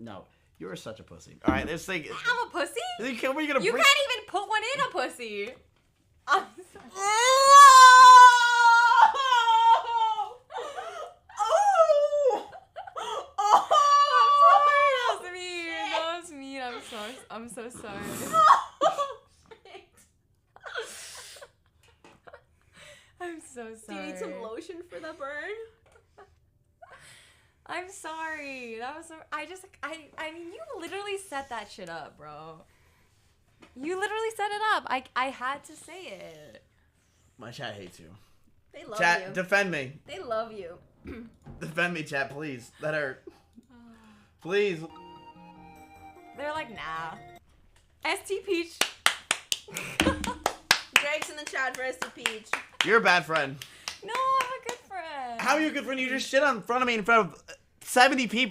No. You're such a pussy. All right, this thing. I'm a pussy? You can't even put one in a pussy. I'm sorry. That was mean. I'm so sorry. I'm so sorry. Do you need some lotion for the burn? I'm sorry. That was I mean, you literally set that shit up, bro. You literally set it up. I had to say it. My chat hates you. They love Chat, you. defend me. They love you. Defend me, chat, please. That hurt. Please. They're like, nah. STPeach. Greg's in the chat for STPeach. You're a bad friend. No, I'm a good friend. How are you a good friend? You just shit on front of me in front of 70 people.